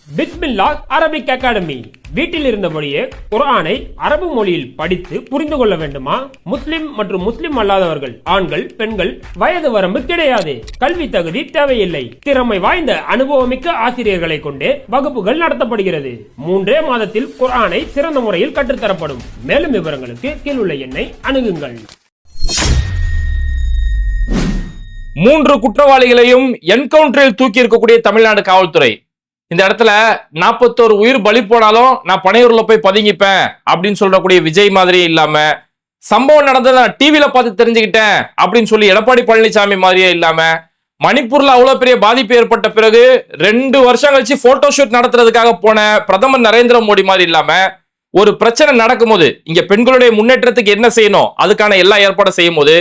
பிஸ்மில்லா Arabic academy. வீட்டில் இருந்தபடியே குர்ஆனை அரபு மொழியில் படித்து புரிந்து கொள்ள வேண்டுமா? முஸ்லிம் மற்றும் முஸ்லிம் அல்லாதவர்கள், ஆண்கள், பெண்கள், வயது வரம்பு கிடையாது. கல்வி தகுதி தேவையில்லை. திறமை வாய்ந்த அனுபவமிக்க ஆசிரியர்களை கொண்டே வகுப்புகள் நடத்தப்படுகிறது. 3 மாதத்தில் குர்ஆனை சிறந்த முறையில் கற்றுத்தரப்படும். மேலும் விவரங்களுக்கு கீழுள்ள எண்ணை அணுகுங்கள். 3 குற்றவாளிகளையும் என்கவுண்டரில் தூக்கி இருக்கக்கூடிய தமிழ்நாடு காவல்துறை. இந்த இடத்துல 41 உயிர் பலி போனாலும் நான் பனையூர்ல போய் பதுங்கிப்பேன் அப்படின்னு சொல்லக்கூடிய விஜய் மாதிரி இல்லாம, சம்பவம் நடந்ததை நான் டிவியில பார்த்து தெரிஞ்சுக்கிட்டேன் அப்படின்னு சொல்லி எடப்பாடி பழனிசாமி மாதிரியே இல்லாம, மணிப்பூர்ல அவ்வளவு பெரிய பாதிப்பு ஏற்பட்ட பிறகு 2 வருஷம் கழிச்சு போட்டோ ஷூட் நடத்துறதுக்காக போன பிரதமர் நரேந்திர மோடி மாதிரி இல்லாம, ஒரு பிரச்சனை நடக்கும்போது இங்க பெண்களுடைய முன்னேற்றத்துக்கு என்ன செய்யணும் அதுக்கான எல்லா ஏற்பாடும் செய்யும் போது,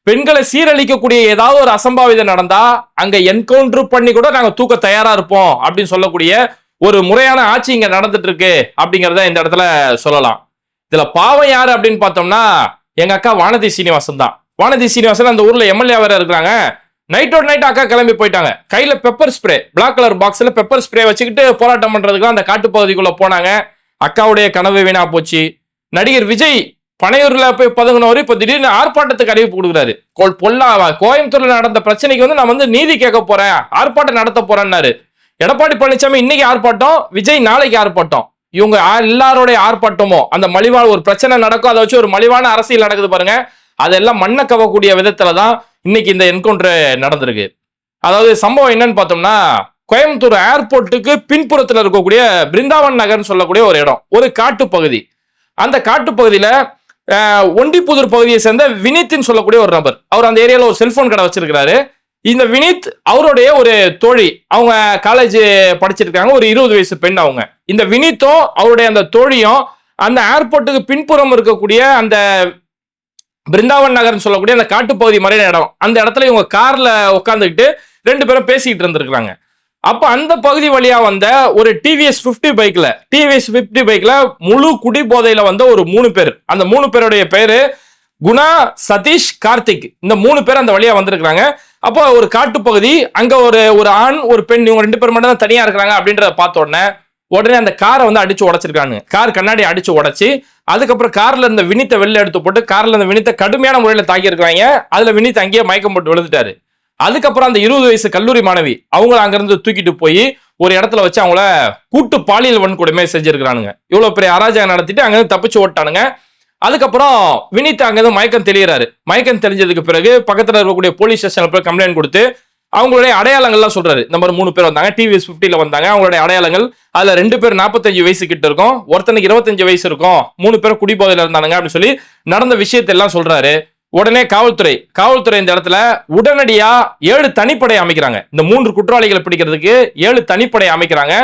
பெண்களை சீரழிக்கக்கூடிய ஏதாவது ஒரு அசம்பாவிதம் நடந்தா அங்க என்கவுண்டர் பண்ணி கூட நாங்க தூக்க தயாரா இருப்போம் அப்படின்னு சொல்லக்கூடிய ஒரு முறையான ஆட்சி இங்க நடந்துட்டு இருக்கு அப்படிங்கறத இந்த இடத்துல சொல்லலாம். இதுல பாவம் யாரு அப்படின்னு பார்த்தோம்னா எங்க அக்கா வானதி சீனிவாசன் தான். வானதி சீனிவாசன் அந்த ஊர்ல எம்எல்ஏ வேற இருக்கிறாங்க. நைட்டோட நைட் அக்கா கிளம்பி போயிட்டாங்க. கையில பெப்பர் ஸ்ப்ரே, பிளாக் கலர் பாக்ஸ்ல பெப்பர் ஸ்ப்ரே வச்சுக்கிட்டு போராட்டம் பண்றதுக்கு அந்த காட்டுப்பகுதிக்குள்ள போனாங்க. அக்காவுடைய கனவு வீணா போச்சு. நடிகர் விஜய் பனையூர்ல போய் பதுங்கினவரு இப்ப திடீர்னு ஆர்ப்பாட்டத்துக்கு அறிவிப்பு கொடுக்குறாரு. கோயம்புத்தூர்ல நடந்த பிரச்சனைக்கு வந்து நான் வந்து நீதி கேட்க போறேன், ஆர்ப்பாட்டம் நடத்த போறேன்னாரு. எடப்பாடி பழனிசாமி இன்னைக்கு ஆர்ப்பாட்டம், விஜய் நாளைக்கு ஆர்ப்பாட்டம். இவங்க எல்லாருடைய ஆர்ப்பாட்டமும் அந்த மலிவான ஒரு பிரச்சனை நடக்கும், அதை வச்சு ஒரு மலிவான அரசியல் நடக்குது பாருங்க, அதெல்லாம் மண்ணை கவக்கூடிய விதத்துலதான் இன்னைக்கு இந்த என்கவுண்டர் நடந்திருக்கு. அதாவது சம்பவம் என்னன்னு பார்த்தோம்னா, கோயம்புத்தூர் ஏர்போர்ட்டுக்கு பின்புறத்துல இருக்கக்கூடிய பிருந்தாவன் நகர்னு சொல்லக்கூடிய ஒரு இடம், ஒரு காட்டு பகுதி. அந்த காட்டு பகுதியில ஒண்டிப்புதூர் பகுதியை சேர்ந்த வினித்னு சொல்லக்கூடிய ஒரு நபர், அவர் அந்த ஏரியால ஒரு செல்போன் கடை வச்சிருக்கிறாரு. இந்த வினித் அவருடைய ஒரு தோழி, அவங்க காலேஜ் படிச்சிருக்காங்க, ஒரு 20 வயசு பெண் அவங்க. இந்த வினித்தும் அவருடைய அந்த தோழியும் அந்த ஏர்போர்ட்டுக்கு பின்புறம் இருக்கக்கூடிய அந்த பிருந்தாவன் நகர்னு சொல்லக்கூடிய அந்த காட்டுப்பகுதி மாதிரியான இடம், அந்த இடத்துல இவங்க கார்ல உட்காந்துக்கிட்டு 2 பேரும் பேசிக்கிட்டு இருந்திருக்கிறாங்க. அப்ப அந்த பகுதி வழியா வந்த ஒரு டிவிஎஸ் 50 பைக்ல முழு குடி போதையில வந்த ஒரு 3 பேர். அந்த 3 பேருடைய பேரு குணா, சதீஷ், கார்த்திக். இந்த 3 பேர் அந்த வழியா வந்திருக்காங்க. அப்போ ஒரு காட்டு பகுதி, அங்க ஒரு ஆண் ஒரு பெண், இவங்க 2 பேர் மட்டும் தான் தனியா இருக்கிறாங்க அப்படின்றத பார்த்த உடனே அந்த காரை வந்து அடிச்சு உடைச்சிருக்காங்க. கார் கண்ணாடி அடிச்சு உடைச்சு, அதுக்கப்புறம் கார்ல இருந்த வினித்தை வெளில எடுத்து போட்டு கார்ல இருந்த வினித்தை கடுமையான முறையில தாக்கி இருக்காங்க. அதுல வினித் அங்கேயே மயக்கம் போட்டு விழுந்துட்டாரு. அதுக்கப்புறம் அந்த 20 வயசு கல்லூரி மாணவி அவங்கள அங்கிருந்து தூக்கிட்டு போய் ஒரு இடத்துல வச்சு அவங்கள கூட்டு பாலியல் வன்கொடுமை செஞ்சிருக்கிறானுங்க. இவ்வளவு பெரிய அராஜகம் நடத்திட்டு அங்கிருந்து தப்பிச்சு ஓட்டானுங்க. அதுக்கப்புறம் வினித் அங்கிருந்து மயக்கம் தெளிகிறாரு. மயக்கம் தெளிஞ்சதுக்கு பிறகு பக்கத்துல இருக்கக்கூடிய போலீஸ் ஸ்டேஷன்ல போய் கம்ப்ளைண்ட் கொடுத்து அவங்களுடைய அடையாளங்கள்லாம் சொல்றாரு. இந்த மாதிரி 3 பேர் வந்தாங்க, டிவிஎஸ் 50ல வந்தாங்க, அவங்களுடைய அடையாளங்கள், அதுல 2 பேர் 45 வயசு கிட்ட இருக்கும், ஒருத்தனுக்கு 25 வயசு இருக்கும், 3 பேரும் குடிபோதையில இருந்தானுங்க அப்படின்னு சொல்லி நடந்த விஷயத்தை எல்லாம் சொல்றாரு. உடனே காவல்துறை இந்த இடத்துல உடனடியா 7 தனிப்படை அமைக்கிறாங்க. இந்த 3 குற்றவாளிகளை பிடிக்கிறதுக்கு 7 தனிப்படை அமைக்கிறாங்க.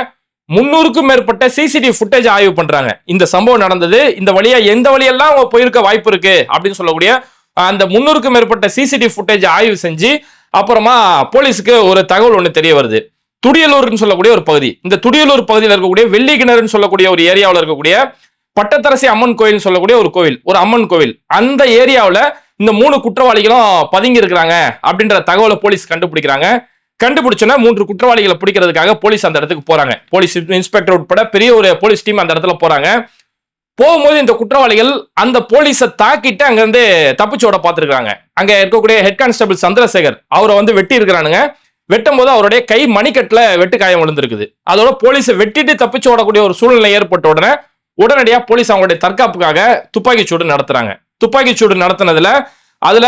300க்கும் மேற்பட்ட சிசிடிவி ஃபுட்டேஜ் ஆய்வு பண்றாங்க. இந்த சம்பவம் நடந்தது இந்த வழியா எந்த வழியெல்லாம் போயிருக்க வாய்ப்பு இருக்கு அப்படின்னு சொல்லக்கூடிய அந்த 300க்கும் மேற்பட்ட சிசிடிவி ஃபுட்டேஜ் ஆய்வு செஞ்சு அப்புறமா போலீஸுக்கு ஒரு தகவல் ஒண்ணு தெரிய வருது. துடியலூர்னு சொல்லக்கூடிய ஒரு பகுதி, இந்த துடியலூர் பகுதியில் இருக்கக்கூடிய வெள்ளி கிணறுன்னு சொல்லக்கூடிய ஒரு ஏரியாவில் இருக்கக்கூடிய பட்டத்தரசி அம்மன் கோயில் சொல்லக்கூடிய ஒரு கோவில், ஒரு அம்மன் கோவில், அந்த ஏரியாவில் இந்த 3 குற்றவாளிகளும் பதுங்கி இருக்கிறாங்க அப்படின்ற தகவலை போலீஸ் கண்டுபிடிக்கிறாங்க. கண்டுபிடிச்சோன்னா 3 குற்றவாளிகளை பிடிக்கிறதுக்காக போலீஸ் அந்த இடத்துக்கு போறாங்க. போலீஸ் இன்ஸ்பெக்டர் உட்பட பெரிய ஒரு போலீஸ் டீம் அந்த இடத்துல போறாங்க. போகும்போது இந்த குற்றவாளிகள் அந்த போலீஸை தாக்கிட்டு அங்கிருந்து தப்பிச்சோட பார்த்துருக்காங்க. அங்க இருக்கக்கூடிய ஹெட் கான்ஸ்டபிள் சந்திரசேகர் அவரை வந்து வெட்டி இருக்கிறானுங்க. வெட்டும் போது அவருடைய கை மணிக்கட்டுல வெட்டு காயம் விழுந்திருக்குது. அதோட போலீஸை வெட்டிட்டு தப்பிச்சு ஓடக்கூடிய ஒரு சூழ்நிலை ஏற்பட்ட உடனடியா போலீஸ் அவங்களுடைய தற்காப்புக்காக துப்பாக்கி சூடு நடத்துறாங்க. துப்பாக்கி சூடு நடத்தினதுல அதுல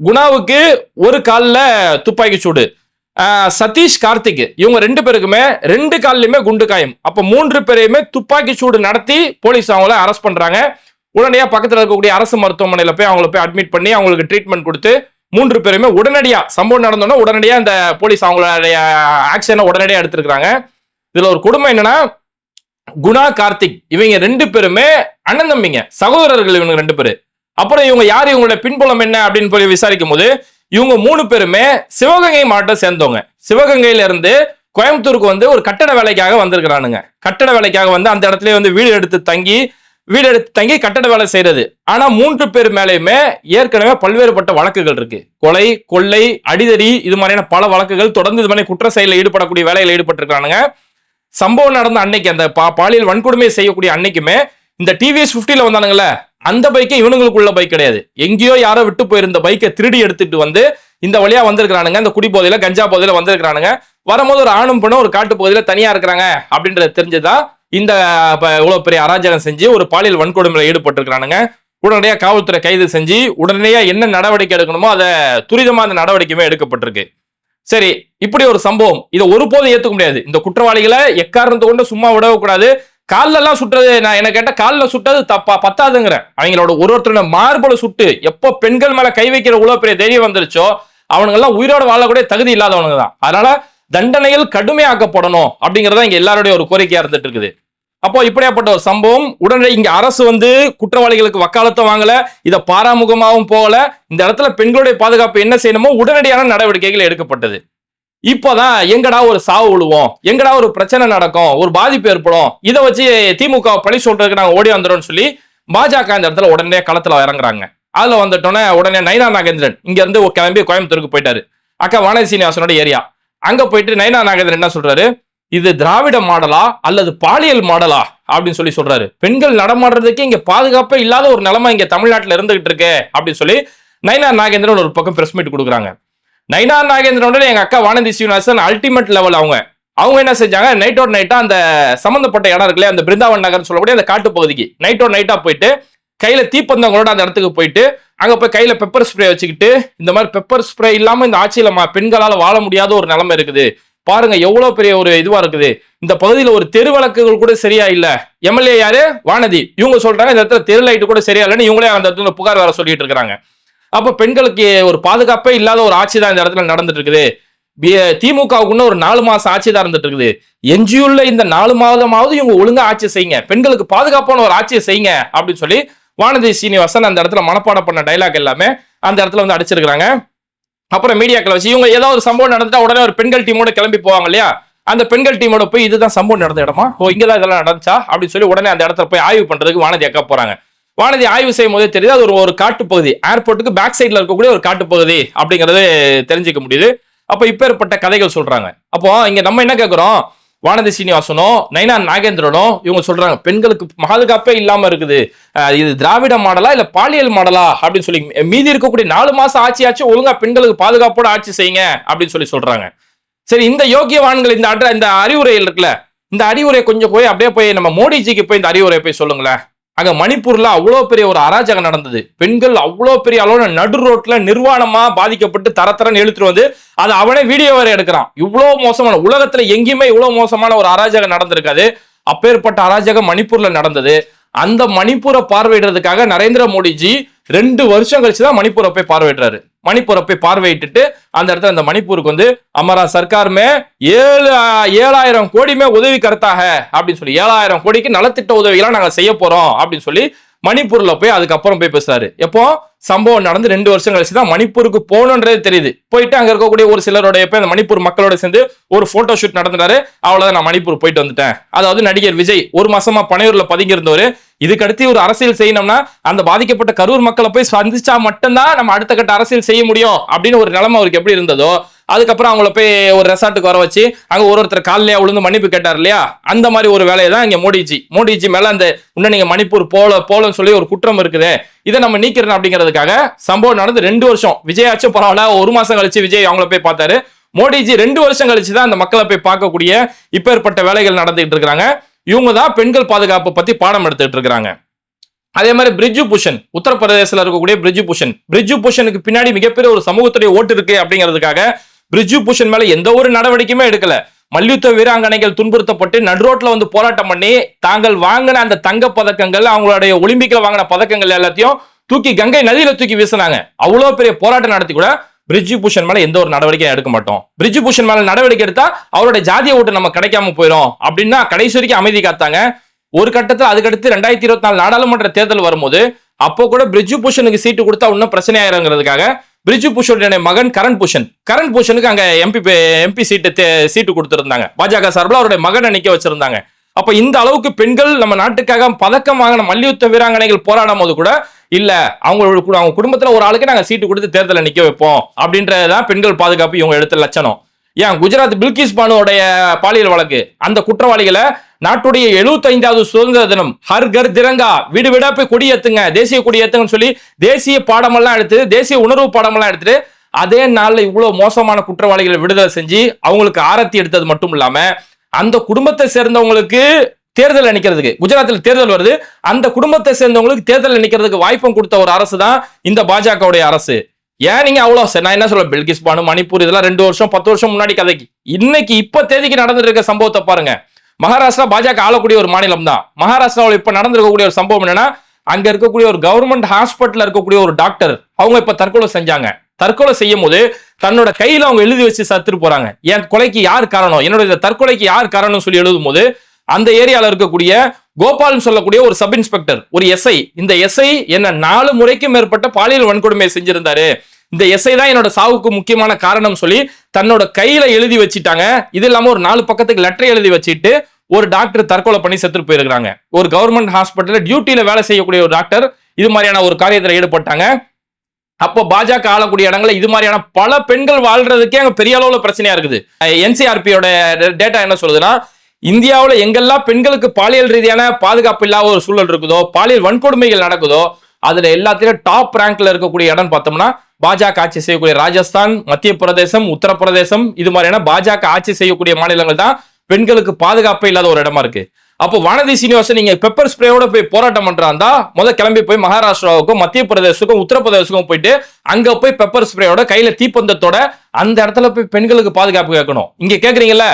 குணாவுக்கு ஒரு கால்ல துப்பாக்கி சூடு, சதீஷ், கார்த்திக் இவங்க 2 பேருக்குமே 2 கால்லையுமே குண்டு காயம். அப்ப 3 பேரையுமே துப்பாக்கி சூடு நடத்தி போலீஸ் அவங்கள அரெஸ்ட் பண்றாங்க. உடனடியா பக்கத்துல இருக்கக்கூடிய அரசு மருத்துவமனையில போய் அவங்களை போய் அட்மிட் பண்ணி அவங்களுக்கு ட்ரீட்மெண்ட் கொடுத்து 3 பேருமே உடனடியா சம்பவம் நடந்தோன்னா உடனடியா இந்த போலீஸ் அவங்களுடைய ஆக்ஷனை உடனடியா எடுத்திருக்காங்க. இதுல ஒரு கொடுமை என்னன்னா, குணா, கார்த்திக் இவங்க 2 பேருமே அண்ணன் தம்பிங்க, சகோதரர்கள் இவங்க 2 பேரு. அப்புறம் இவங்க யாரு, இவங்களோட பின்புலம் என்ன அப்படின்னு போய் விசாரிக்கும் போது இவங்க 3 பேருமே சிவகங்கை மாவட்டத்தை சேர்ந்தவங்க. சிவகங்கையில இருந்து கோயம்புத்தூருக்கு வந்து ஒரு கட்டட வேலைக்காக வந்திருக்கிறானுங்க. கட்டட வேலைக்காக வந்து அந்த இடத்துல வந்து வீடு எடுத்து தங்கி கட்டட வேலை செய்யறது. ஆனா 3 பேர் மேலேயுமே ஏற்கனவே பல்வேறுபட்ட வழக்குகள் இருக்கு. கொலை, கொள்ளை, அடிதடி, இது மாதிரியான பல வழக்குகள் தொடர்ந்து இது மாதிரி குற்ற செயலில் ஈடுபடக்கூடிய வேலையில் ஈடுபட்டிருக்கானுங்க. சம்பவம் நடந்த அன்னைக்கு அந்த பாலியல் வன்கொடுமை செய்யக்கூடிய அன்னைக்குமே இந்த டிவிஎஸ் 50ல வந்தானுங்களே அந்த பைக்கே இவனுங்களுக்குள்ள பைக் கிடையாது. எங்கேயோ யாரோ விட்டு போயிருந்த பைக்கை திருடி எடுத்துட்டு வந்து இந்த வழியா வந்திருக்கானுங்க. இந்த குடி போதையில கஞ்சா போதையில வந்திருக்கானுங்க. வரும்போது ஒரு ஆணும் பெண்ணும் ஒரு காட்டு பகுதியில தனியா இருக்கிறாங்க அப்படின்றத தெரிஞ்சுதான் இந்த இவ்வளவு பெரிய அராஜகம் செஞ்சு ஒரு பாலியல் வன்கொடுமையில ஈடுபட்டிருக்கிறானுங்க. உடனடியாக காவல்துறை கைது செஞ்சு உடனடியா என்ன நடவடிக்கை எடுக்கணுமோ அதை துரிதமா அந்த நடவடிக்கையுமே எடுக்கப்பட்டிருக்கு. சரி, இப்படி ஒரு சம்பவம் இதை ஒருபோதும் ஏத்துக்க முடியாது. இந்த குற்றவாளிகளை எக்காரணத்தை கொண்டு சும்மா விடக்கூடாது. காலில் எல்லாம் சுட்டுறது, நான் என்ன கேட்ட காலில் சுட்டது தப்பா பத்தாதுங்கிறேன். அவங்களோட ஒருத்தரோட மார்போட சுட்டு எப்போ பெண்கள் மேல கை வைக்கிற இவ்வளவு பெரிய தைரியம் வந்துருச்சோ அவனுங்க எல்லாம் உயிரோட வாழக்கூடிய தகுதி இல்லாதவனுங்க தான். அதனால தண்டனைகள் கடுமையாக்கப்படணும் அப்படிங்கறத இங்க எல்லாருடைய ஒரு கோரிக்கையா இருந்துட்டு இருக்குது. அப்போ இப்படியாப்பட்ட ஒரு சம்பவம் உடனே இங்க அரசு வந்து குற்றவாளிகளுக்கு வக்காலத்தை வாங்கல, இதை பாராமுகமாகவும் போகல. இந்த இடத்துல பெண்களுடைய பாதுகாப்பு என்ன செய்யணுமோ உடனடியான நடவடிக்கைகள் எடுக்கப்பட்டது. இப்போதான் எங்கடா ஒரு சாவு விழுவோம், எங்கடா ஒரு பிரச்சனை நடக்கும், ஒரு பாதிப்பு ஏற்படும், இதை வச்சு திமுக பழி சொல்றதுக்கு நாங்க ஓடி வந்துடும் சொல்லி பாஜக இந்த இடத்துல உடனே களத்துல இறங்குறாங்க. அதுல வந்துட்டோன்னே உடனே நயினா நாகேந்திரன் இங்க இருந்து கிளம்பி கோயம்புத்தூருக்கு போயிட்டாரு. அக்கா வானதி சீனிவாசனோட ஏரியா. அங்க போயிட்டு நயினா நாகேந்திரன் என்ன சொல்றாரு, இது திராவிட மாடலா அல்லது பாலியல் மாடலா அப்படின்னு சொல்லி சொல்றாரு. பெண்கள் நடமாடுறதுக்கு இங்க பாதுகாப்பே இல்லாத ஒரு நிலைமை இங்க தமிழ்நாட்டில் இருந்துகிட்டு இருக்கு அப்படின்னு சொல்லி நயினா நாகேந்திரன் ஒரு பக்கம் பிரஸ் மீட் கொடுக்குறாங்க. நயினா நாகேந்திரனோட எங்க அக்கா வானதி சீனிவாசன் அல்டிமேட் லெவல். அவங்க என்ன செஞ்சாங்க, நைட்டோட நைட்டா அந்த சம்பந்தப்பட்ட இடம் இருக்குல்ல, அந்த பிருந்தாவன் நகர் சொல்லக்கூடிய அந்த காட்டு பகுதிக்கு நைட்டோட நைட்டா போயிட்டு கையில தீப்பந்தங்களோட அந்த இடத்துக்கு போயிட்டு அங்க போய் கையில பெப்பர் ஸ்ப்ரே வச்சுக்கிட்டு, இந்த மாதிரி பெப்பர் ஸ்ப்ரே இல்லாம இந்த ஆட்சியில பெண்களால வாழ முடியாத ஒரு நிலைமை இருக்குது பாருங்க, எவ்வளவு பெரிய ஒரு இதுவா இருக்குது. இந்த பகுதியில ஒரு தெரு வழக்குகள் கூட சரியா இல்ல. எம்எல்ஏ யாரு, வானதி. இவங்க சொல்றாங்க இந்த இடத்துல தெரு லைட் கூட சரியா இல்லைன்னு இவங்களே அந்த இடத்துல புகார் வர சொல்லிட்டு இருக்காங்க. அப்ப பெண்களுக்கு ஒரு பாதுகாப்பே இல்லாத ஒரு ஆட்சி தான் இந்த இடத்துல நடந்துட்டு இருக்குது. திமுகவுக்குன்னு ஒரு 4 மாசம் ஆட்சி தான் இருந்துட்டு இருக்குது. எஞ்சியுள்ள இந்த 4 மாதமாவது இவங்க ஒழுங்கா ஆட்சி செய்யுங்க, பெண்களுக்கு பாதுகாப்பான ஒரு ஆட்சியை செய்யுங்க அப்படின்னு சொல்லி வானதி சீனிவாசன் அந்த இடத்துல மனப்பாடம் பண்ண டைலாக் எல்லாமே அந்த இடத்துல வந்து அடிச்சிருக்காங்க. அப்புறம் மீடியாக்களை வச்சு இவங்க ஏதாவது ஒரு சம்பவம் நடந்துட்டா உடனே ஒரு பெண்கள் டீமோட கிளம்பி போவாங்க இல்லையா, அந்த பெண்கள் டீமோட போய் இதுதான் சம்பவம் நடந்த இடமா, இங்கதான் இதெல்லாம் நடந்துச்சா அப்படின்னு சொல்லி உடனே அந்த இடத்துல போய் ஆய்வு பண்றதுக்கு வானதி அக்கா போறாங்க. வானதி ஆய்வு செய்யும் போதே தெரியுது அது ஒரு காட்டு பகுதி, ஏர்போர்ட்டுக்கு பேக் சைட்ல இருக்கக்கூடிய ஒரு காட்டு பகுதி அப்படிங்கறது தெரிஞ்சுக்க முடியுது. அப்ப இப்பேற்பட்ட கதைகள் சொல்றாங்க. அப்போ இங்க நம்ம என்ன கேட்கிறோம், வானதி சீனிவாசனும் நயினா நாகேந்திரனும் இவங்க சொல்றாங்க பெண்களுக்கு பாதுகாப்பே இல்லாம இருக்குது, இது திராவிட மாடலா இல்ல பாலியல் மாடலா அப்படின்னு சொல்லி மீதி இருக்கக்கூடிய 4 மாசம் ஆட்சி ஒழுங்கா பெண்களுக்கு பாதுகாப்போட ஆட்சி செய்யுங்க அப்படின்னு சொல்லி சொல்றாங்க. சரி, இந்த யோகியவான்கள் இந்த அறிவுரை இருக்குல்ல, இந்த அறிவுரை கொஞ்சம் போய் அப்படியே போய் நம்ம மோடிஜிக்கு போய் இந்த அறிவுரை போய் சொல்லுங்களேன். அங்க மணிப்பூர்ல அவ்வளவு பெரிய ஒரு அராஜகம் நடந்தது. பெண்கள் அவ்வளவு பெரிய அளவுல நடு ரோட்ல நிர்வாணமா பாதிக்கப்பட்டு தரத்தரன்னு இழுத்துட்டு வந்து அதை அவனே வீடியோ வரை எடுக்கிறான். இவ்வளவு மோசமான, உலகத்துல எங்கேயுமே இவ்வளவு மோசமான ஒரு அராஜகம் நடந்திருக்காது. அப்பேற்பட்ட அராஜகம் மணிப்பூர்ல நடந்தது. அந்த மணிப்பூரை பார்வையிடுறதுக்காக நரேந்திர மோடிஜி 2 வருஷம் கழிச்சுதான் மணிப்பூரை போய் பார்வையிடுறாரு. மணிப்பூரை போய் பார்வையிட்டு அந்த இடத்துல அந்த மணிப்பூருக்கு வந்து அமரா சர்க்காருமே 7,000 கோடிமே உதவி கருத்தாக அப்படின்னு சொல்லி 7,000 கோடிக்கு நலத்திட்ட உதவிகளாம் நாங்க செய்ய போறோம் அப்படின்னு சொல்லி மணிப்பூர்ல போய் அதுக்கப்புறம் போய் பேசுறாரு. எப்போ சம்பவம் நடந்து 2 வருஷம் கழிச்சுதான் மணிப்பூருக்கு போகணுன்றது தெரியுது. போயிட்டு அங்க இருக்கக்கூடிய ஒரு சிலருடைய போய் அந்த மணிப்பூர் மக்களோட சேர்ந்து ஒரு போட்டோ ஷூட் நடந்துட்டாரு. அவ்வளவுதான், நான் மணிப்பூர் போயிட்டு வந்துட்டேன். அதாவது நடிகர் விஜய் 1 மாசமா பனையூர்ல பதுங்கி இருந்தவர், இதுக்கு அடுத்து ஒரு அரசியல் செய்யணும்னா அந்த பாதிக்கப்பட்ட கரூர் மக்களை போய் சந்திச்சா மட்டும்தான் நம்ம அடுத்த கட்ட அரசியல் செய்ய முடியும் அப்படின்னு ஒரு நிலைமை அவருக்கு எப்படி இருந்ததோ, அதுக்கப்புறம் அவங்கள போய் ஒரு ரெசார்ட்டுக்கு வர வச்சு அங்க ஒருத்தர் காலையிலேயே விழுந்து மன்னிப்பு கேட்டார் இல்லையா, அந்த மாதிரி ஒரு வேலையை தான் இங்க மோடிஜி மேல அந்த இன்னும் நீங்க மணிப்பூர் போலன்னு சொல்லி ஒரு குற்றம் இருக்குது, இதை நம்ம நீக்கிறோம் அப்படிங்கிறதுக்காக சம்பவம் நடந்து 2 வருஷம். விஜயாச்சும் பரவாயில்ல, 1 மாசம் கழிச்சு விஜய் அவங்கள போய் பார்த்தாரு. மோடிஜி 2 வருஷம் கழிச்சு தான் அந்த மக்களை போய் பார்க்கக்கூடிய இப்பேற்பட்ட வேலைகள் நடந்துகிட்டு இருக்காங்க. இவங்க தான் பெண்கள் பாதுகாப்பு பத்தி பாடம் எடுத்துட்டு இருக்காங்க. அதே மாதிரி பிரிஜு பூஷன், உத்தரப்பிரதேசல இருக்கக்கூடிய பிரிஜு பூஷனுக்கு பின்னாடி மிகப்பெரிய ஒரு சமூகத்துடைய ஓட்டு இருக்கு அப்படிங்கிறதுக்காக பிரிஜு பூஷன் மேல எந்த ஒரு நடவடிக்கையுமே எடுக்கல. மல்யுத்த வீராங்கனைகள் துன்புறுத்தப்பட்டு நடுரோட்ல வந்து போராட்டம் பண்ணி தாங்கள் வாங்கின அந்த தங்க பதக்கங்கள், அவங்களுடைய ஒலிம்பிக்ல வாங்கின பதக்கங்கள் எல்லாத்தையும் தூக்கி கங்கை நதியில தூக்கி வீசினாங்க. அவ்வளவு பெரிய போராட்டம் நடத்தி கூட பிரிஜு பூஷன் மேல எந்த ஒரு நடவடிக்கையும் எடுக்க மாட்டோம். பிரிஜு பூஷன் மேல நடவடிக்கை எடுத்தா அவருடைய ஜாதிய ஓட்டு நம்ம கிடைக்காம போயிடும் அப்படின்னா கடைசி வரைக்கும் அமைதி காத்தாங்க. ஒரு கட்டத்தில் அதுக்கடுத்து 2024 நாடாளுமன்ற தேர்தல் வரும்போது அப்போ கூட பிரிஜு பூஷனுக்கு சீட்டு கொடுத்தா இன்னும் பிரச்சனை ஆயிருங்கிறதுக்காக பிரிஜு பூஷனுடைய மகன் கரண் பூஷனுக்கு அங்க எம்பி சீட்டு கொடுத்திருந்தாங்க. பாஜக சார்பில் அவருடைய மகனை நிக்க வச்சிருந்தாங்க. அப்ப இந்த அளவுக்கு பெண்கள் நம்ம நாட்டுக்காக பதக்கம் வாங்கின மல்யுத்த வீராங்கனைகள் போராடும் போது கூட இல்ல அவங்க குடும்பத்துல ஒரு ஆளுக்கு நாங்க சீட்டு கொடுத்து தேர்தலை நிக்க வைப்போம் அப்படின்றதான் பெண்கள் பாதுகாப்பு இவங்க எடுத்த லட்சணம். ஏன் குஜராத் பில்கிஸ் பானுடைய பாலியல் வழக்கு, அந்த குற்றவாளிகளை நாட்டுடைய 75வது சுதந்திர தினம் ஹர் கர் திரங்கா, வீடு வீடா போய் கொடியேத்துங்க, தேசிய கொடியேத்துங்கன்னு சொல்லி தேசிய பாடமெல்லாம் எடுத்து, தேசிய உணர்வு பாடமெல்லாம் எடுத்துட்டு அதே நாள்ல இவ்வளவு மோசமான குற்றவாளிகளை விடுதலை செஞ்சு அவங்களுக்கு ஆரத்தி எடுத்தது மட்டும் இல்லாம அந்த குடும்பத்தை சேர்ந்தவங்களுக்கு தேர்தல் நிக்கிறதுக்கு, குஜராத்தில் தேர்தல் வருது, அந்த குடும்பத்தை சேர்ந்தவங்களுக்கு தேர்தல் நிக்கிறதுக்கு வாய்ப்பும் கொடுத்த ஒரு அரசு தான் இந்த பாஜகவுடைய அரசு. ஏன் நீங்க அவ்வளவு, நான் என்ன சொல்ல, பில்கிஸ் பானு, மணிப்பூர் இதெல்லாம் 2 வருஷம் 10 வருஷம் முன்னாடி கதைக்கு. இன்னைக்கு இப்ப தேதிக்கு நடந்துட்டு இருக்க சம்பவத்தை பாருங்க. மகாராஷ்டிரா பாஜக ஆளக்கூடிய ஒரு மாநிலம் தான். மகாராஷ்டிராவில் இப்ப நடந்திருக்கக்கூடிய ஒரு சம்பவம் என்னன்னா, அங்க இருக்கக்கூடிய ஒரு கவர்மெண்ட் ஹாஸ்பிட்டல் இருக்கக்கூடிய ஒரு டாக்டர் அவங்க இப்ப தற்கொலை செஞ்சாங்க. தற்கொலை செய்யும் போது தன்னோட கையில அவங்க எழுதி வச்சு சத்துட்டு போறாங்க. என் கொலைக்கு யார் காரணம், என்னோட தற்கொலைக்கு யார் காரணம் சொல்லி எழுதும் போது அந்த ஏரியால இருக்கக்கூடிய கோபால் சொல்லக்கூடிய ஒரு சப் இன்ஸ்பெக்டர், ஒரு எஸ்ஐ, இந்த எஸ்ஐ என்ன 4 முறைக்கு மேற்பட்ட பாலியல் வன்கொடுமை செஞ்சிருந்தாரு, இந்த எஸ்ஐ தான் என்னோட சாவுக்கு முக்கியமான காரணம் சொல்லி தன்னோட கையில எழுதி வச்சுட்டாங்க. இது இல்லாம ஒரு 4 பக்கத்துக்கு லெட்டர் எழுதி வச்சுட்டு ஒரு டாக்டர் தற்கொலை பண்ணி செத்துட்டு போயிருக்காங்க. ஒரு கவர்மெண்ட் ஹாஸ்பிட்டல்ல டியூட்டியில வேலை செய்யக்கூடிய ஒரு டாக்டர் இது மாதிரியான ஒரு காரியத்தில் ஈடுபட்டாங்க. அப்போ பாஜக ஆளக்கூடிய இடங்கள்ல இது மாதிரியான பல பெண்கள் வாழ்றதுக்கே அங்க பெரிய அளவுல பிரச்சனையா இருக்குது. என்சிஆர்பியோட டேட்டா என்ன சொல்லுதுன்னா, இந்தியாவில் எங்கெல்லாம் பெண்களுக்கு பாலியல் ரீதியான பாதுகாப்பு இல்லாத ஒரு சூழல் இருக்குதோ, பாலியல் வன்கொடுமைகள் நடக்குதோ, அதுல எல்லாத்திலும் டாப் ரேங்க்ல இருக்கக்கூடிய இடம் பார்த்தோம்னா பாஜக ஆட்சி செய்யக்கூடிய ராஜஸ்தான், மத்திய பிரதேசம், உத்தரப்பிரதேசம் இது மாதிரியான பாஜக ஆட்சி செய்யக்கூடிய மாநிலங்கள் தான் பெண்களுக்கு பாதுகாப்பே இல்லாத ஒரு இடமா இருக்கு. அப்போ வானதி சீனிவாசன் நீங்க பெப்பர் ஸ்ப்ரேயோட போய் போராட்டம் பண்றாந்தா கிளம்பி போய் மகாராஷ்டிராவுக்கும் மத்திய பிரதேசத்துக்கும் உத்தரப்பிரதேசத்துக்கும் போயிட்டு அங்க போய் பெப்பர் ஸ்ப்ரேயோட கையில தீப்பந்தத்தோட அந்த இடத்துல போய் பெண்களுக்கு பாதுகாப்பு கேட்கணும். இங்க கேக்குறீங்கல்ல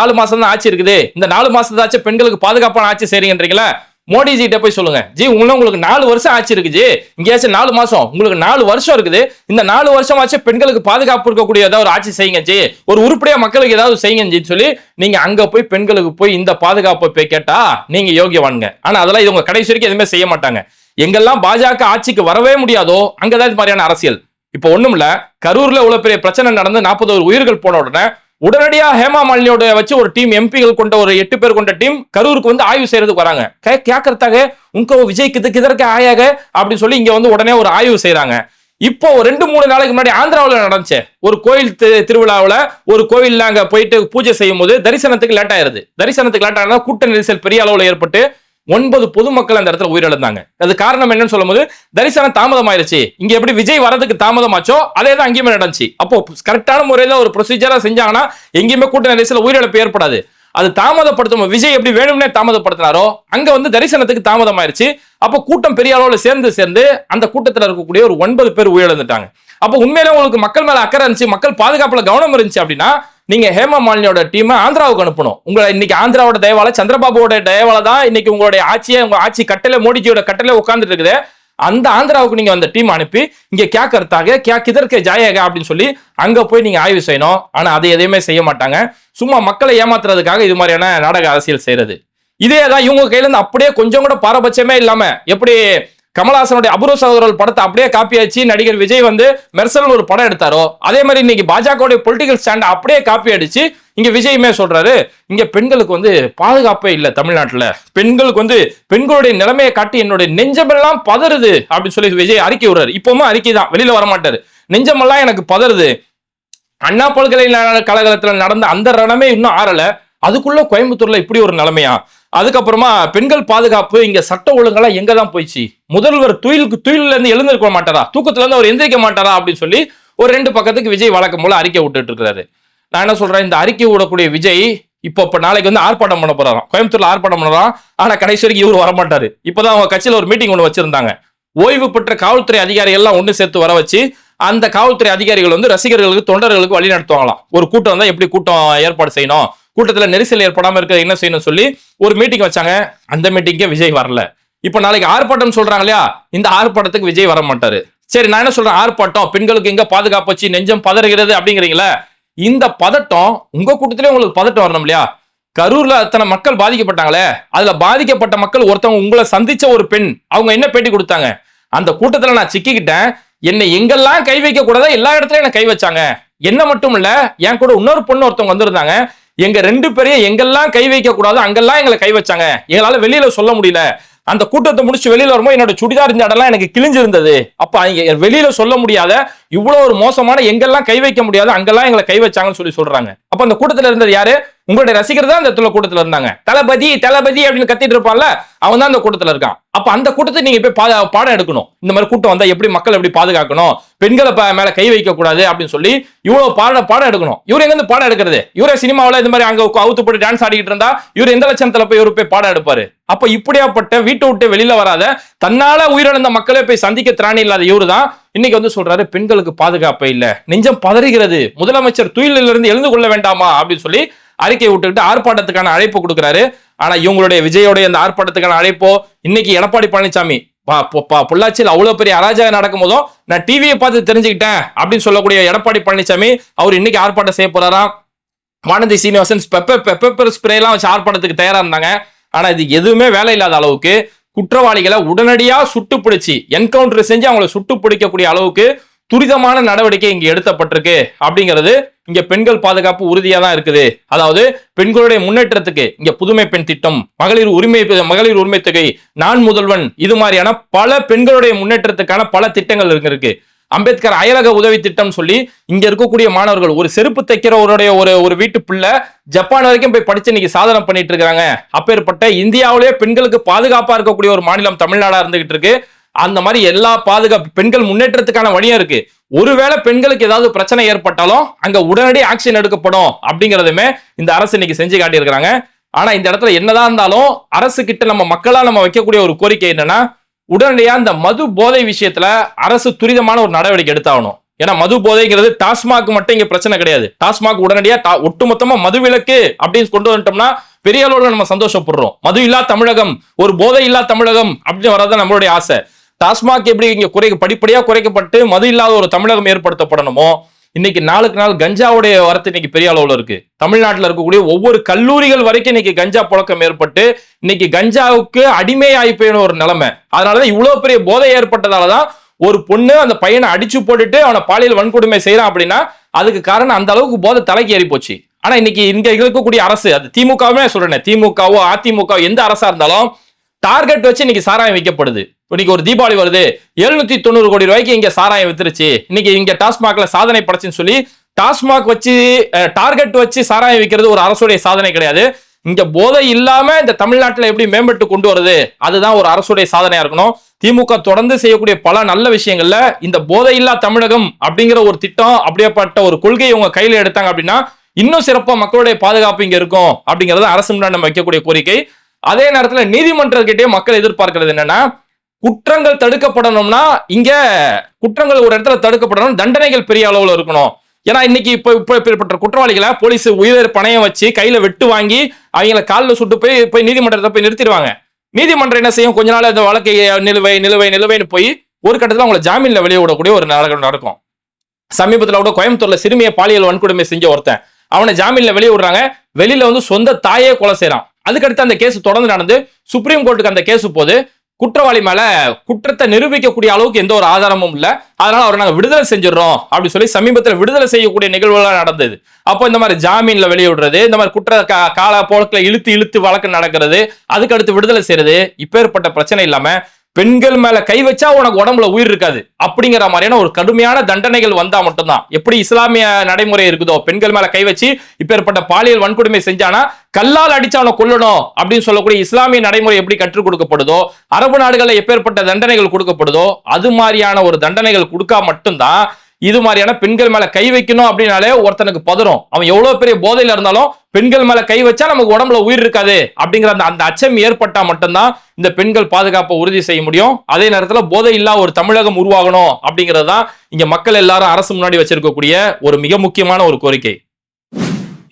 4 மாசம் தான் ஆட்சி இருக்குது, இந்த 4 மாசத்தாச்சும் பெண்களுக்கு பாதுகாப்பான ஆட்சி செய்றீங்கன்றீங்களா, மோடி ஜி போய் சொல்லுங்க, ஜி உங்களுக்கு 4 வருஷம் ஆட்சி இருக்கு ஜி, இங்கேயாச்சும் 4 மாசம், உங்களுக்கு 4 வருஷம் இருக்குது, இந்த 4 வருஷம் ஆச்சு பெண்களுக்கு பாதுகாப்பு இருக்கக்கூடிய ஏதாவது ஒரு ஆட்சி செய்யுங்க ஜி, ஒரு உருப்படியா மக்களுக்கு ஏதாவது செய்யுங்க ஜி சொல்லி நீங்க அங்க போய் பெண்களுக்கு போய் இந்த பாதுகாப்பை போய் கேட்டா நீங்க யோகியவானுங்க. ஆனா அதெல்லாம் இது உங்க கடைசி வரைக்கும் எதுவுமே செய்ய மாட்டாங்க. எங்கெல்லாம் பாஜக ஆட்சிக்கு வரவே முடியாதோ அங்கதான் இது மாதிரியான அரசியல். இப்ப ஒண்ணும் இல்ல, கரூர்ல இவ்வளவு பெரிய பிரச்சனை நடந்து 41 உயிர்கள் போன உடனே உடனடியா ஹேமா மாலினியோட வச்சு ஒரு டீம், எம்பிகள் கொண்ட ஒரு 8 பேர் கொண்ட டீம் கரூருக்கு வந்து ஆய்வு செய்யறதுக்கு வராங்க. கேட்கறதாக உங்க விஜய் கிதற்கு ஆயாக அப்படின்னு சொல்லி இங்க வந்து உடனே ஒரு ஆய்வு செய்யறாங்க. இப்போ 2-3 நாளைக்கு முன்னாடி ஆந்திராவில் நடந்துச்சு ஒரு கோயில் திருவிழாவில், ஒரு கோயில்ல அங்க போயிட்டு பூஜை செய்யும் போது தரிசனத்துக்கு லேட் ஆயிருது. தரிசனத்துக்கு லேட் ஆனா கூட்ட நெரிசல் பெரிய அளவுல ஏற்பட்டு 9 பொதுமக்கள் அந்த இடத்துல உயிரிழந்தாங்க. அது காரணம் என்னன்னு சொல்லும் போது தரிசனம் தாமதம் ஆயிருச்சு. இங்க எப்படி விஜய் வரதுக்கு தாமதமாச்சோ அதே தான் அங்கேயுமே நடந்துச்சு. அப்போ கரெக்டான முறையில ஒரு ப்ரொசீஜரா செஞ்சாங்கன்னா எங்கேயுமே கூட்ட நெரிசல் உயிரிழப்பு ஏற்படாது. அது தாமதப்படுத்தும் விஜய் எப்படி வேணும்னே தாமதப்படுத்தினாரோ அங்க வந்து தரிசனத்துக்கு தாமதம் ஆயிருச்சு. அப்போ கூட்டம் பெரிய அளவுல சேர்ந்து அந்த கூட்டத்தில் இருக்கக்கூடிய ஒரு 9 பேர் உயிரிழந்துட்டாங்க. அப்போ உண்மையில உங்களுக்கு மக்கள் மேல அக்கறை இருந்துச்சு, மக்கள் பாதுகாப்புல கவனம் இருந்துச்சு அப்படின்னா நீங்க ஹேமா மாலினியோட டீமை ஆந்திராவுக்கு அனுப்பணும். உங்களை இன்னைக்கு ஆந்திராவோட தயவால, சந்திரபாபுவோட தயவால தான் இன்னைக்கு உங்களுடைய உங்க ஆட்சி கட்டளை, மோடிஜியோட கட்டளை உட்கார்ந்துட்டு இருக்குது. அந்த ஆந்திராவுக்கு நீங்க அந்த டீம் அனுப்பி இங்க கேட்கறதாக கிதற்கு ஜாயக அப்படின்னு சொல்லி அங்க போய் நீங்க ஆய்வு செய்யணும். ஆனா அதை எதையுமே செய்ய மாட்டாங்க. சும்மா மக்களை ஏமாத்துறதுக்காக இது மாதிரியான நாடக அரசியல் செய்யறது. இதேதான் இவங்க கையில இருந்து அப்படியே கொஞ்சம் கூட பாரபட்சமே இல்லாம எப்படி கமலஹாசனுடைய அபூர்வ சகோதரர்கள் படத்தை அப்படியே காப்பி ஆச்சு நடிகர் விஜய் வந்து மெர்சல் ஒரு படம் எடுத்தாரோ, அதே மாதிரி இன்னைக்கு பாஜகவுடைய பொலிட்டிக்கல் ஸ்டாண்ட் அப்படியே காப்பி அடிச்சு இங்க விஜயுமே சொல்றாரு, இங்க பெண்களுக்கு வந்து பாதுகாப்பே இல்ல தமிழ்நாட்டுல, பெண்களுக்கு வந்து பெண்களுடைய நிலைமையை காட்டி என்னுடைய நெஞ்சமெல்லாம் பதறுது அப்படின்னு சொல்லி விஜய் அறிக்கை விடுறாரு. இப்பவுமே அறிக்கை தான், வெளியில வரமாட்டாரு. நெஞ்சமெல்லாம் எனக்கு பதறுது. அண்ணா பல்கலைக்கழகத்துல நடந்த அந்த ரணமே இன்னும் ஆறல, அதுக்குள்ள கோயம்புத்தூர்ல இப்படி ஒரு நிலைமையா? அதுக்கப்புறமா பெண்கள் பாதுகாப்பு, இங்க சட்ட ஒழுங்கெல்லாம் எங்க தான் போயிடுச்சு? முதல்வர் துயில்ல இருந்து எழுந்திருக்க மாட்டாரா, தூக்கத்துல இருந்து அவர் எந்திரிக்க மாட்டாரா அப்படின்னு சொல்லி ஒரு 2 பக்கத்துக்கு விஜய் வழக்கம் போல அறிக்கை விட்டுட்டு இருக்கிறாரு. நான் என்ன சொல்றேன், இந்த அறிக்கை விடக்கூடிய விஜய் இப்ப நாளைக்கு வந்து ஆர்ப்பாட்டம் பண்ண போறாராம், கோயம்புத்தூர்ல ஆர்ப்பாட்டம் பண்ணலாம். ஆனா கடைசி வரைக்கும் இவரு வரமாட்டாரு. இப்பதான் அவங்க கட்சியில ஒரு மீட்டிங் ஒன்று வச்சிருந்தாங்க. ஓய்வு பெற்ற காவல்துறை அதிகாரிகள் எல்லாம் ஒன்று சேர்த்து வர வச்சு அந்த காவல்துறை அதிகாரிகள் வந்து ரசிகர்களுக்கு, தொண்டர்களுக்கு வழி நடத்துவாங்களாம். ஒரு கூட்டம் வந்தா எப்படி கூட்டம் ஏற்பாடு செய்யணும், கூட்டத்துல நெரிசல் ஏற்படாம இருக்க என்ன செய்யணும் சொல்லி ஒரு மீட்டிங் வச்சாங்க. அந்த மீட்டிங்கே விஜய் வரல. இப்ப நாளைக்கு ஆர்ப்பாட்டம் சொல்றாங்க இல்லையா, இந்த ஆர்ப்பாட்டத்துக்கு விஜய் வர மாட்டாரு. சரி, நான் என்ன சொல்றேன், ஆர்ப்பாட்டம் பெண்களுக்கு எங்க பாதுகாப்பு வச்சு நெஞ்சம் பதறுகிறது அப்படிங்கிறீங்களா, இந்த பதட்டம் உங்க கூட்டத்திலே உங்களுக்கு பதட்டம் வரணும் இல்லையா? கரூர்ல அத்தனை மக்கள் பாதிக்கப்பட்டாங்களே, அதுல பாதிக்கப்பட்ட மக்கள் ஒருத்தவங்க உங்களை சந்திச்ச ஒரு பெண், அவங்க என்ன பேட்டி கொடுத்தாங்க, அந்த கூட்டத்துல நான் சிக்கிக்கிட்டேன், என்னை எங்கெல்லாம் கை வைக்க கூடாதோ எல்லா இடத்துலயும் என்ன கை வச்சாங்க, என்ன மட்டும் இல்ல என் கூட இன்னொரு பொண்ணு ஒருத்தவங்க வந்திருந்தாங்க, எங்க 2 பேரையும் எங்கெல்லாம் கை வைக்க கூடாதோ அங்கெல்லாம் எங்களை கை வச்சாங்க, எங்களால வெளியில சொல்ல முடியல, அந்த கூட்டத்தை முடிச்சு வெளியில வரும்போது என்னோட சுடிதார் இந்த இடம்லாம் எனக்கு கிழிஞ்சிருந்தது. அப்ப வெளியில சொல்ல முடியாத இவ்வளவு ஒரு மோசமான எங்கெல்லாம் கை வைக்க முடியாது அங்கெல்லாம் எங்களை கை வச்சாங்கன்னு சொல்றாங்க. அப்ப அந்த கூட்டத்துல இருந்தது யாரு? உங்களுடைய ரசிகர் தான் அந்த கூட்டத்துல இருந்தாங்க. தளபதி தளபதி அப்படின்னு கத்திட்டு இருப்பான்ல, அவன் தான் அந்த கூட்டத்துல இருக்கான். அப்ப அந்த கூட்டத்தை நீங்க போய் பாடம் எடுக்கணும். இந்த மாதிரி கூட்டம் வந்தா எப்படி மக்கள் எப்படி பாதுகாக்கணும், பெண்களை மேல கை வைக்க கூடாது அப்படின்னு சொல்லி இவ்வளவு பாடம் எடுக்கணும். இவரு எங்க இருந்து பாடம் எடுக்கிறது? இவரே சினிமாவில இந்த மாதிரி அங்க அவுத்து போட்டு டான்ஸ் ஆடிக்கிட்டு இருந்தா இவர் எந்த லட்சணத்துல போய் இவரு போய் பாடம் எடுப்பாரு? அப்ப இப்படியாப்பட்ட வீட்டை விட்டு வெளியில வராத தன்னால உயிரிழந்த மக்களை போய் சந்திக்க திராணி இல்லாத இவரு தான் இன்னைக்கு சொல்றாரு பெண்களுக்கு பாதுகாப்பே இல்ல, நெஞ்சம் பதறுகிறது, முதலமைச்சர் துயிலிருந்து எழுந்து கொள்ள வேண்டாமா அப்படின்னு சொல்லி அறிக்கை விட்டுக்கிட்டு ஆர்ப்பாட்டத்துக்கான அழைப்பு கொடுக்கிறாரு. ஆனா இவங்களுடைய விஜயோடைய அந்த ஆர்ப்பாட்டத்துக்கான அழைப்போ இன்னைக்கு எடப்பாடி பழனிசாமி பொள்ளாச்சியில் அவ்வளவு பெரிய அராஜகம் நடக்கும் போதும் நான் டிவியை பார்த்து தெரிஞ்சுக்கிட்டேன் அப்படின்னு சொல்லக்கூடிய எடப்பாடி பழனிசாமி அவர் இன்னைக்கு ஆர்ப்பாட்டம் செய்ய போறாராம். வானதி சீனிவாசன் பெப்பர் ஸ்ப்ரே எல்லாம் வச்சு ஆர்ப்பாட்டத்துக்கு தயாரா இருந்தாங்க. ஆனா இது எதுவுமே வேலை இல்லாத அளவுக்கு குற்றவாளிகளை உடனடியா சுட்டு பிடிச்சி என்கவுண்டர் செஞ்சு அவங்களை சுட்டு பிடிக்கக்கூடிய அளவுக்கு துரிதமான நடவடிக்கை இங்க எடுக்கப்பட்டிருக்கு. அப்படிங்கிறது இங்க பெண்கள் பாதுகாப்பு உறுதியா தான் இருக்குது. அதாவது பெண்களுடைய முன்னேற்றத்துக்கு இங்க புதுமை பெண் திட்டம், மகளிர் உரிமை தொகை, நான் முதல்வன், இது மாதிரியான பல பெண்களுடைய முன்னேற்றத்துக்கான பல திட்டங்கள் இருக்கு. அம்பேத்கர் அயலக உதவி திட்டம் சொல்லி இங்க இருக்கக்கூடிய மாணவர்கள் ஒரு செருப்பு தைக்கிறவருடைய ஒரு வீட்டு பிள்ளை ஜப்பான் வரைக்கும் போய் படிச்சு இன்னைக்கு சாதனை பண்ணிட்டு இருக்காங்க. அப்பேற்பட்ட இந்தியாவிலேயே பெண்களுக்கு பாதுகாப்பா இருக்கக்கூடிய ஒரு மாநிலம் தமிழ்நாடா இருந்துகிட்டு இருக்கு. அந்த மாதிரி எல்லா பாதுகாப்பு பெண்கள் முன்னேற்றத்துக்கான வழியா இருக்கு. ஒருவேளை பெண்களுக்கு ஏதாவது பிரச்சனை ஏற்பட்டாலும் அங்க உடனடி ஆக்ஷன் எடுக்கப்படும் அப்படிங்கறதுமே இந்த அரசு இன்னைக்கு செஞ்சு காட்டியிருக்கிறாங்க. ஆனா இந்த இடத்துல என்னதான் இருந்தாலும் அரசு கிட்ட நம்ம மக்களா நம்ம வைக்கக்கூடிய ஒரு கோரிக்கை என்னன்னா, உடனடியா இந்த மது போதை விஷயத்துல அரசு துரிதமான ஒரு நடவடிக்கை எடுத்தாகணும். ஏன்னா மது போதைங்கிறது டாஸ்மாக் மட்டும் இங்க பிரச்சனை கிடையாது. டாஸ்மாக் உடனடியா ஒட்டுமொத்தமா மது விலக்கு அப்படின்னு கொண்டு வந்துட்டோம்னா பெரிய அளவுல நம்ம சந்தோஷப்படுறோம். மது இல்லா தமிழகம், ஒரு போதை இல்லா தமிழகம் அப்படின்னு வரதான் நம்மளுடைய ஆசை. டாஸ்மாக் எப்படி இங்க படிப்படியா குறைக்கப்பட்டு மது இல்லாத ஒரு தமிழகம் ஏற்படுத்தப்படணுமோ, இன்னைக்கு நாளுக்கு நாள் கஞ்சாவுடைய வரத்து இன்னைக்கு பெரிய அளவுல இருக்கு. தமிழ்நாட்டில் இருக்கக்கூடிய ஒவ்வொரு கல்லூரிகள் வரைக்கும் இன்னைக்கு கஞ்சா புழக்கம் ஏற்பட்டு இன்னைக்கு கஞ்சாவுக்கு அடிமையாகி போயின ஒரு நிலைமை. அதனாலதான் இவ்வளவு பெரிய போதை ஏற்பட்டதாலதான் ஒரு பொண்ணு அந்த பையனை அடிச்சு போட்டுட்டு அவனை பாலியல் வன்கொடுமை செய்யறான் அப்படின்னா அதுக்கு காரணம் அந்த அளவுக்கு போதை தலைக்கு ஏறி போச்சு. ஆனா இன்னைக்கு இங்க இருக்கக்கூடிய அரசு, அது திமுகவே சொல்றேன், திமுகவோ அதிமுக எந்த அரசா இருந்தாலும் டார்கெட் வச்சு இன்னைக்கு சாராயம் வைக்கப்படுது. இன்னைக்கு ஒரு தீபாவளி வருது, 790 கோடி ரூபாய்க்கு இங்க சாராயம் வித்துருச்சு, இன்னைக்கு இங்க டாஸ்மாக்ல சாதனை படைச்சுன்னு சொல்லி டாஸ்மாக் வச்சு டார்கெட் வச்சு சாராயம் விற்கிறது ஒரு அரசுடைய சாதனை கிடையாது. இங்க போதை இல்லாம இந்த தமிழ்நாட்டில் எப்படி மேம்பட்டு கொண்டு வருது, அதுதான் ஒரு அரசுடைய சாதனையா இருக்கணும். திமுக தொடர்ந்து செய்யக்கூடிய பல நல்ல விஷயங்கள்ல இந்த போதை இல்லா தமிழகம் அப்படிங்கிற ஒரு திட்டம், அப்படியேப்பட்ட ஒரு கொள்கையை உங்க கையில எடுத்தாங்க அப்படின்னா இன்னும் சிறப்பா மக்களுடைய பாதுகாப்பு இங்க இருக்கும் அப்படிங்கறது அரசு முன்னாடி நம்ம வைக்கக்கூடிய கோரிக்கை. அதே நேரத்தில் நீதிமன்றத்திட்டே மக்கள் எதிர்பார்க்கிறது என்னன்னா, குற்றங்கள் தடுக்கப்படணும்னா இங்க குற்றங்கள் ஒரு இடத்துல தடுக்கப்படணும், தண்டனைகள் பெரிய அளவுல இருக்கணும். ஏன்னா இன்னைக்கு இப்ப குற்றவாளிகளை போலீஸ் உயிர் பணையம் வச்சு கையில வெட்டு வாங்கி அவங்களை காலில் சுட்டு போய் நீதிமன்றத்தை போய் நிறுத்திடுவாங்க. நீதிமன்றம் என்ன செய்யும், கொஞ்ச நாள் அந்த வழக்கை நிலுவைன்னு போய் ஒரு கட்டத்தில் அவங்களை ஜாமீன்ல வெளியே விடக்கூடிய ஒரு நடக்கும். சமீபத்தில் கூட கோயம்புத்தூர்ல சிறுமியை பாலியல் வன்கொடுமை செஞ்ச ஒருத்தன், அவனை ஜாமீன்ல வெளியே விடுறாங்க. வெளியில சொந்த தாயே கொலை செய்யறான். அதுக்கடுத்து அந்த கேஸ் தொடர்ந்து நடந்து சுப்ரீம் கோர்ட்டுக்கு அந்த கேஸ் போது குற்றவாளி மேல குற்றத்தை நிரூபிக்கக்கூடிய அளவுக்கு எந்த ஒரு ஆதாரமும் இல்ல, அதனால அவரை நாங்க விடுதலை செஞ்சிடறோம் அப்படின்னு சொல்லி சமீபத்தில் விடுதலை செய்யக்கூடிய நிகழ்வுகள் நடந்தது. அப்போ இந்த மாதிரி ஜாமீன்ல வெளியே விடுறது, இந்த மாதிரி குற்ற கால போக்கில் இழுத்து வழக்கு நடக்கிறது, அதுக்கு அடுத்து விடுதலை செய்யறது, இப்பேற்பட்ட பிரச்சனை இல்லாம பெண்கள் மேல கை வச்சா உனக்கு உடம்புல உயிர் இருக்காது அப்படிங்கிற மாதிரியான ஒரு கடுமையான தண்டனைகள் வந்தா மட்டும்தான், எப்படி இஸ்லாமிய நடைமுறை இருக்குதோ பெண்கள் மேல கை வச்சு இப்பேற்பட்ட பாலியல் வன்கொடுமை செஞ்சானா கல்லால் அடிச்சு அவனை கொல்லணும் அப்படின்னு சொல்லக்கூடிய இஸ்லாமிய நடைமுறை எப்படி கற்றுக் கொடுக்கப்படுதோ, அரபு நாடுகளில் எப்பேற்பட்ட தண்டனைகள் கொடுக்கப்படுதோ அது மாதிரியான ஒரு தண்டனைகள் கொடுக்கா மட்டும்தான் இது மாதிரியான பெண்கள் மேல கை வைக்கணும் அப்படின்னாலே ஒருத்தனுக்கு பதறும். அவன் எவ்வளவு பெரிய போதையில இருந்தாலும் பெண்கள் மேல கை வச்சா நமக்கு உடம்புல உயிர் இருக்காது அப்படிங்கிற அந்த அச்சம் ஏற்பட்டா மட்டும்தான் இந்த பெண்கள் பாதுகாப்பை உறுதி செய்ய முடியும். அதே நேரத்தில் போதை இல்லா ஒரு தமிழகம் உருவாகணும் அப்படிங்கிறது தான் இங்க மக்கள் எல்லாரும் அரசு முன்னாடி வச்சிருக்கக்கூடிய ஒரு மிக முக்கியமான ஒரு கோரிக்கை.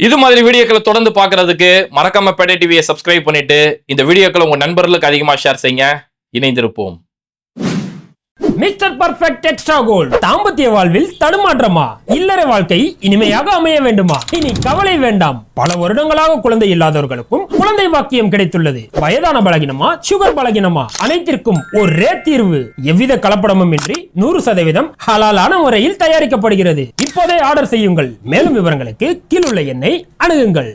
இது மாதிரி வீடியோக்களை தொடர்ந்து பார்க்கிறதுக்கு மறக்காம பேட்டை டிவியை சப்ஸ்கிரைப் பண்ணிட்டு இந்த வீடியோக்களை உங்க நண்பர்களுக்கு அதிகமா ஷேர் செய்யுங்க. இணைந்திருப்போம். Mister perfect extra gold. தாம்பத்திய வாழ்வில் தடுமாற்றமா, இல்லற வாழ்க்கை இனிமையாக அமைய வேண்டுமா, இனி கவலை வேண்டாம். பல வருடங்களாக குழந்தை இல்லாதவர்களுக்கும் குழந்தை பாக்கியம் கிடைத்துள்ளது. வயதான பலகினமா, சுகர் பலகினமா, அனைத்திற்கும் ஒரே தீர்வு. எவ்வித கலப்படமும் இன்றி 100% ஹலாலான முறையில் தயாரிக்கப்படுகிறது. இப்போதே ஆர்டர் செய்யுங்கள். மேலும் விவரங்களுக்கு கீழுள்ள எண்ணை அணுகுங்கள்.